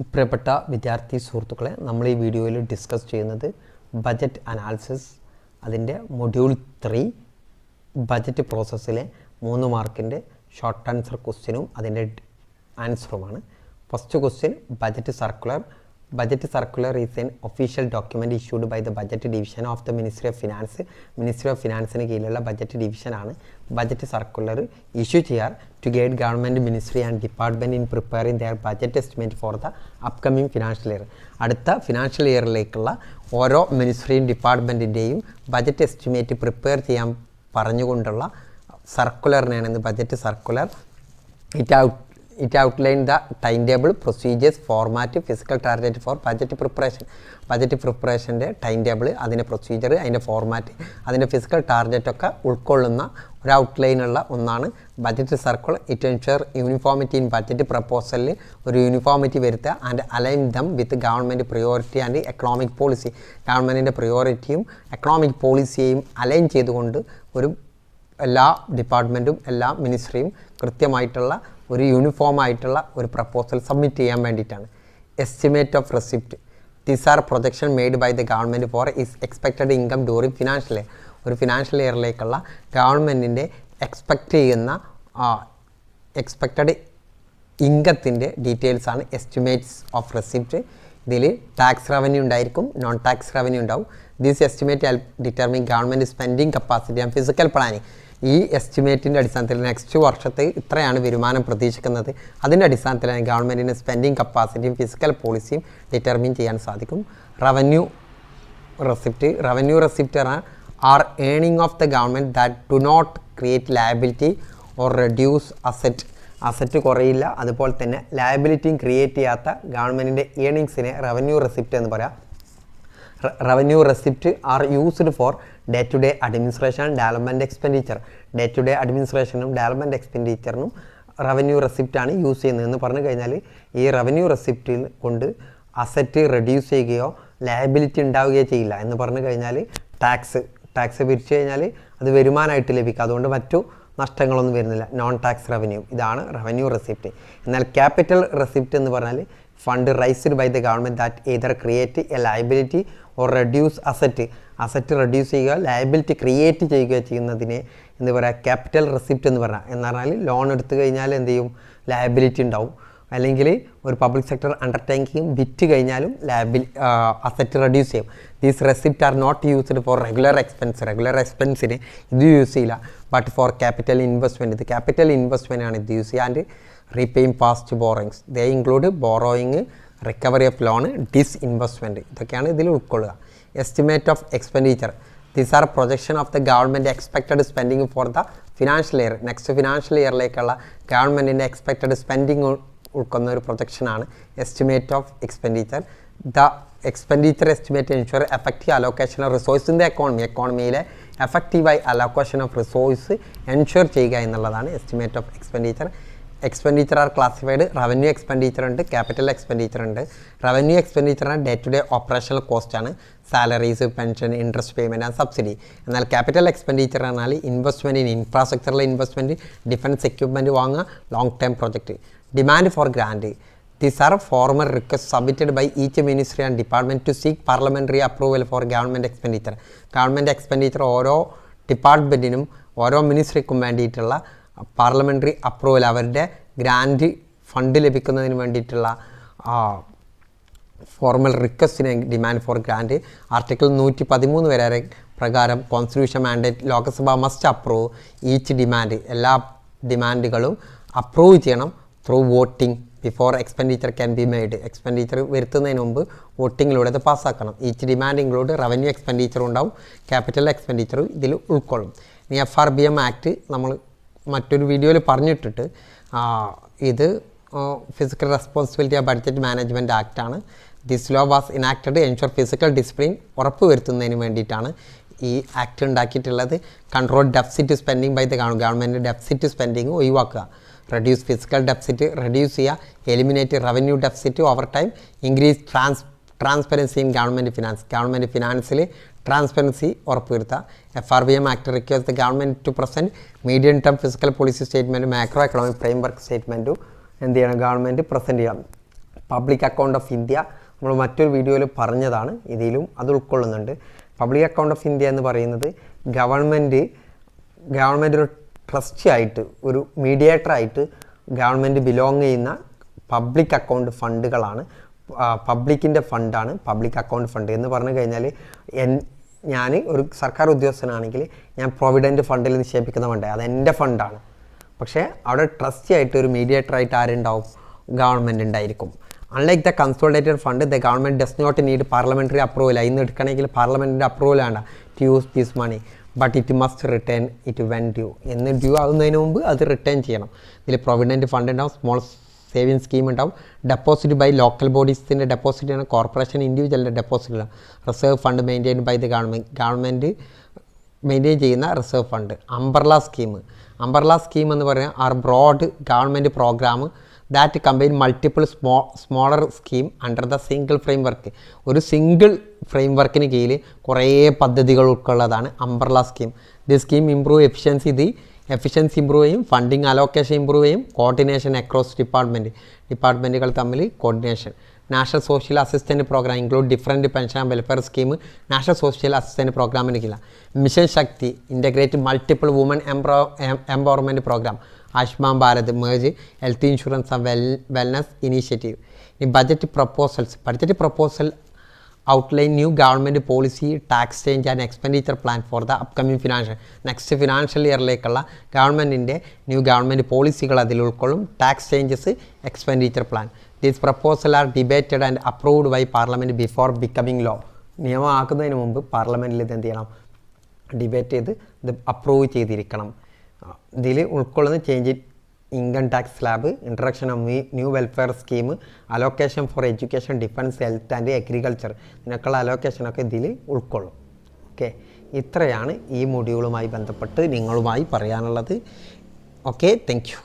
പ്രിയപ്പെട്ട വിദ്യാർത്ഥി സുഹൃത്തുക്കളെ, നമ്മൾ ഈ വീഡിയോയിൽ ഡിസ്കസ് ചെയ്യുന്നത് ബജറ്റ് അനാലിസിസ്, അതിൻ്റെ മൊഡ്യൂൾ 3 ബജറ്റ് പ്രോസസ്സിലെ 3 മാർക്കിൻ്റെ ഷോർട്ട് ആൻസർ ക്വസ്റ്റ്യനും അതിൻ്റെ ആൻസറുമാണ്. First question, budget circular. Budget circular is an official document issued by the budget division of the Ministry of Finance. Ministry of Finance കീഴിലുള്ള ബജറ്റ് ഡിവിഷനാണ് budget circular issue ചെയ്യാർ to guide government ministry and department in preparing their budget estimate for the upcoming financial year. അടുത്ത financial ഇയറിലേക്കുള്ള ഓരോ മിനിസ്ട്രിയും ഡിപ്പാർട്ട്മെൻറ്റിൻ്റെയും budget estimate prepare ചെയ്യാൻ പറഞ്ഞുകൊണ്ടുള്ള സർക്കുലറിനെയാണ് ഇന്ന് budget circular. It outlined the timetable, procedures, format, fiscal target for budget preparation. Budget പ്രിപ്പറേഷൻ്റെ ടൈം ടേബിൾ, അതിൻ്റെ പ്രൊസീജിയർ, അതിൻ്റെ ഫോർമാറ്റ്, അതിൻ്റെ ഫിസിക്കൽ ടാർഗറ്റൊക്കെ ഉൾക്കൊള്ളുന്ന ഒരു ഔട്ട്ലൈനുള്ള ഒന്നാണ് budget circle. It ensure uniformity in budget പ്രപ്പോസലിൽ ഒരു യൂണിഫോമിറ്റി വരുത്തുക and align them with government priority and economic policy. ഗവൺമെൻറ്റിൻ്റെ പ്രയോറിറ്റിയും എക്കണോമിക് പോളിസിയെയും അലൈൻ ചെയ്തുകൊണ്ട് ഒരു എല്ലാ ഡിപ്പാർട്ട്മെൻറ്റും എല്ലാ മിനിസ്ട്രിയും കൃത്യമായിട്ടുള്ള ഒരു യൂണിഫോം ആയിട്ടുള്ള ഒരു പ്രപ്പോസൽ സബ്മിറ്റ് ചെയ്യാൻ വേണ്ടിയിട്ടാണ്. Estimate of receipt. These are projection made by the government for is expected income during financial year. ഒരു ഫിനാൻഷ്യൽ ഇയറിലേക്കുള്ള ഗവൺമെൻറ്റിൻ്റെ എക്സ്പെക്റ്റഡ് ഇൻകത്തിൻ്റെ ഡീറ്റെയിൽസാണ് എസ്റ്റിമേറ്റ്സ് ഓഫ് റെസിപ്റ്റ്. ഇതിൽ ടാക്സ് റവന്യൂ ഉണ്ടായിരിക്കും, നോൺ ടാക്സ് റവന്യൂ ഉണ്ടാവും. This estimate help determine government spending capacity and physical planning. ഈ എസ്റ്റിമേറ്റിൻ്റെ അടിസ്ഥാനത്തിൽ നെക്സ്റ്റ് വർഷത്തെ ഇത്രയാണ് വരുമാനം പ്രതീക്ഷിക്കുന്നത്, അതിൻ്റെ അടിസ്ഥാനത്തിലാണ് ഗവൺമെൻറ്റിൻ്റെ സ്പെൻഡിങ് കപ്പാസിറ്റിയും ഫിസിക്കൽ പോളിസിയും ഡിറ്റർമിൻ ചെയ്യാൻ സാധിക്കും. Revenue receipt are earning of the government that do not create liability or reduce asset കുറയില്ല, അതുപോലെ തന്നെ ലയബിലിറ്റിയും ക്രിയേറ്റ് ചെയ്യാത്ത ഗവൺമെൻറ്റിൻ്റെ ഏണിങ്സിനെ റവന്യൂ റെസിപ്റ്റ് എന്ന് പറയാം. Revenue receipt are used for day to day administration development expenditure. Day to day അഡ്മിനിസ്ട്രേഷനും development എക്സ്പെൻഡിച്ചറിനും revenue റെസിപ്റ്റാണ് യൂസ് ചെയ്യുന്നതെന്ന് പറഞ്ഞു കഴിഞ്ഞാൽ, ഈ റവന്യൂ റെസിപ്റ്റിൽ കൊണ്ട് അസറ്റ് റെഡ്യൂസ് ചെയ്യുകയോ ലയബിലിറ്റി ഉണ്ടാവുകയോ ചെയ്യില്ല എന്ന് പറഞ്ഞു കഴിഞ്ഞാൽ ടാക്സ് പിരിച്ചു കഴിഞ്ഞാൽ അത് വരുമാനമായിട്ട് ലഭിക്കും, അതുകൊണ്ട് മറ്റു നഷ്ടങ്ങളൊന്നും വരുന്നില്ല. നോൺ ടാക്സ് റവന്യൂ, ഇതാണ് റവന്യൂ റെസിപ്റ്റ്. എന്നാൽ ക്യാപിറ്റൽ റെസിപ്റ്റ് എന്ന് പറഞ്ഞാൽ fund raised by the government that either create a liability or reduce asset reduce ചെയ്യുക, ലയബിലിറ്റി ക്രിയേറ്റ് ചെയ്യുകയോ ചെയ്യുന്നതിനെ എന്താ പറയുക, ക്യാപിറ്റൽ റെസിപ്റ്റ് എന്ന് പറഞ്ഞാൽ ലോൺ എടുത്തു കഴിഞ്ഞാൽ എന്ത് ചെയ്യും, ലയബിലിറ്റി ഉണ്ടാവും. അല്ലെങ്കിൽ ഒരു പബ്ലിക് സെക്ടർ അണ്ടർടേക്കിംഗ് വിറ്റ് കഴിഞ്ഞാലും അസറ്റ് റെഡ്യൂസ് ചെയ്യും. These receipt are not used for regular എക്സ്പെൻസിന് ഇത് യൂസ് ചെയ്യില്ല, ബട്ട് ഫോർ ക്യാപിറ്റൽ ഇൻവെസ്റ്റ്മെൻറ്റ്. ഇത് ക്യാപിറ്റൽ ഇൻവെസ്റ്റ്മെൻ്റ് ആണ് ഇത് യൂസ് ചെയ്യുക. And repaying past borrowings, they include borrowing, recovery of loan, disinvestment, ഇതൊക്കെയാണ് ഇതിൽ ഉൾക്കൊള്ളുക. Estimate of expenditure. These are projection of the government expected spending for the financial year. Next financial ഇയറിലേക്കുള്ള ഗവൺമെൻറ്റിൻ്റെ expected spending ഉൾക്കൊള്ളുന്ന ഒരു പ്രൊജക്ഷനാണ് estimate of expenditure. The expenditure estimate ensure effective allocation of resource in the എക്കോണമിയിലെ എഫക്റ്റീവായി allocation of resource ensure ചെയ്യുക എന്നുള്ളതാണ് estimate of expenditure. Expenditure are classified. Revenue expenditure ഉണ്ട്, ക്യാപിറ്റൽ എക്സ്പെൻഡിച്ചർ ഉണ്ട്. റവന്യൂ എക്സ്പെൻഡിച്ചറാണ് ഡേ ടു ഡേ ഓപ്പറേഷണൽ കോസ്റ്റാണ്, salaries, pension, interest payment and subsidy. എന്നാൽ capital expenditure എന്നാൽ ഇൻവെസ്റ്റ്മെൻറ്റ് ഇൻ ഇൻഫ്രാസ്ട്രക്ചറിലെ ഇൻവെസ്റ്റ്മെൻറ്റ്, ഡിഫൻസ് എക്യുപ്മെൻറ്റ് വാങ്ങുക, long term project. Demand for grant. These are formal requests submitted by each ministry and department to seek parliamentary approval for government expenditure. Government expenditure ഓരോ ഡിപ്പാർട്ട്മെൻറ്റിനും ഓരോ മിനിസ്ട്രിക്കും വേണ്ടിയിട്ടുള്ള parliamentary approval, അവരുടെ grant fund ലഭിക്കുന്നതിന് വേണ്ടിയിട്ടുള്ള formal റിക്വസ്റ്റിന് demand for grant. Article 113 വരെ പ്രകാരം constitution mandate Lok Sabha must approve each demand. എല്ലാ ഡിമാൻഡുകളും അപ്രൂവ് ചെയ്യണം through voting before expenditure can be made. Expenditure വരുത്തുന്നതിന് മുമ്പ് വോട്ടിങ്ങിലൂടെ അത് പാസ്സാക്കണം. ഈച്ച് ഡിമാൻഡ് ഇൻക്ലൂഡ് റവന്യൂ എക്സ്പെൻഡിച്ചറും ഉണ്ടാവും, ക്യാപിറ്റൽ എക്സ്പെൻഡിച്ചറും ഇതിൽ ഉൾക്കൊള്ളും. ഇനി FRBM ആക്ട് നമ്മൾ മറ്റൊരു വീഡിയോയിൽ പറഞ്ഞിട്ടിട്ട്, ഇത് fiscal responsibility of budget management ആക്റ്റാണ്. This law was enacted ensure fiscal discipline ഉറപ്പ് വരുത്തുന്നതിന് വേണ്ടിയിട്ടാണ് ഈ ആക്ട് ഉണ്ടാക്കിയിട്ടുള്ളത്. Control deficit spending by the government, deficit spending ഒഴിവാക്കുക. റെഡ്യൂസ് ഫിസിക്കൽ ഡെഫിസിറ്റ് റെഡ്യൂസ് ചെയ്യുക, eliminate revenue deficit over time, increase transparency in government ഫിനാൻസിൽ transparency ഉറപ്പുവരുത്തുക. FRBM act requires the government to present medium term fiscal policy statement, macro economic framework സ്റ്റേറ്റ്മെൻറ്റും എന്ത് ചെയ്യണം, government present ചെയ്യണം. Public account of India നമ്മൾ മറ്റൊരു വീഡിയോയിൽ പറഞ്ഞതാണ്, ഇതിലും അത് ഉൾക്കൊള്ളുന്നുണ്ട്. പബ്ലിക് അക്കൗണ്ട് ഓഫ് ഇന്ത്യ എന്ന് പറയുന്നത് ഗവൺമെൻറ് ഒരു ട്രസ്റ്റി ആയിട്ട്, ഒരു മീഡിയേറ്ററായിട്ട് ഗവൺമെൻറ് ബിലോങ് ചെയ്യുന്ന പബ്ലിക് അക്കൗണ്ട് ഫണ്ടുകളാണ്, പബ്ലിക്കിൻ്റെ ഫണ്ടാണ് പബ്ലിക് അക്കൗണ്ട് ഫണ്ട് എന്ന് പറഞ്ഞു കഴിഞ്ഞാൽ. ഞാൻ ഒരു സർക്കാർ ഉദ്യോഗസ്ഥനാണെങ്കിൽ ഞാൻ പ്രൊവിഡൻറ്റ് ഫണ്ടിൽ നിക്ഷേപിക്കുന്ന ഫണ്ട്, അത് എൻ്റെ ഫണ്ടാണ്. പക്ഷേ അവിടെ ട്രസ്റ്റി ആയിട്ട് ഒരു മീഡിയേറ്ററായിട്ട് ആരുണ്ടാവും? ഗവൺമെൻറ് ഉണ്ടായിരിക്കും. Unlike the consolidated fund, the government does not need parliamentary approval. ഇന്ന് എടുക്കണമെങ്കിൽ പാർലമെൻറ്റിൻ്റെ അപ്രൂവൽ വേണ്ട to use this money, but it must return it when due. എന്ന് ഡ്യൂ ആകുന്നതിന് മുമ്പ് അത് റിട്ടേൺ ചെയ്യണം. ഇതിൽ പ്രൊവിഡൻറ്റ് ഫണ്ട് ഉണ്ടാവും, സ്മോൾ സേവിങ് സ്കീം ഉണ്ടാവും, ഡെപ്പോസിറ്റ് ബൈ ലോക്കൽ ബോഡീസിൻ്റെ ഡെപ്പോസിറ്റാണ്, കോർപ്പറേഷൻ ഇൻഡിവിജ്വലിൻ്റെ deposit, reserve fund maintain by the government maintain ചെയ്യുന്ന റിസർവ് ഫണ്ട്. അംബ്രല്ല സ്കീം എന്ന് പറയുന്നത് are broad government program that combine multiple smaller scheme under the single framework. ഒരു single ഫ്രെയിം വർക്കിന് കീഴിൽ കുറേ പദ്ധതികൾ ഉൾക്കൊള്ളതാണ് umbrella scheme. The scheme improve efficiency improve ചെയ്യും, ഫണ്ടിങ് അലോക്കേഷൻ ഇമ്പ്രൂവ് ചെയ്യും, കോർഡിനേഷൻ അക്രോസ് ഡിപ്പാർട്ട്മെൻറ്റുകൾ തമ്മിൽ coordination. National social assistant program include different pension and welfare scheme national social assistant പ്രോഗ്രാമിന് കീഴിൽ. Mission Shakti integrate multiple women empowerment program. Ayushman Bharat merge health insurance and wellness initiative. ഇനി budget proposal outline new government policy, tax change and expenditure plan for the upcoming next financial yearലേക്കുള്ള ഗവൺമെൻറ്റിൻ്റെ new government പോളിസികൾ അതിൽ ഉൾക്കൊള്ളും. Tax changes, expenditure plan. These proposal are debated and approved by parliament before becoming law. നിയമമാക്കുന്നതിന് മുമ്പ് പാർലമെൻറ്റിൽ ഇത് എന്ത് ചെയ്യണം? ഡിബേറ്റ് ചെയ്ത് ഇത് അപ്രൂവ് ചെയ്തിരിക്കണം. ഇതിൽ ഉൾക്കൊള്ളുന്ന change income tax slab, introduction of new welfare scheme, allocation for education, defence, health and agriculture, ഇതിനൊക്കെയുള്ള അലോക്കേഷനൊക്കെ ഇതിൽ ഉൾക്കൊള്ളും. ഓക്കെ, ഇത്രയാണ് ഈ മൊഡ്യൂളുമായി ബന്ധപ്പെട്ട് നിങ്ങളുമായി പറയാനുള്ളത്. Okay, thank U.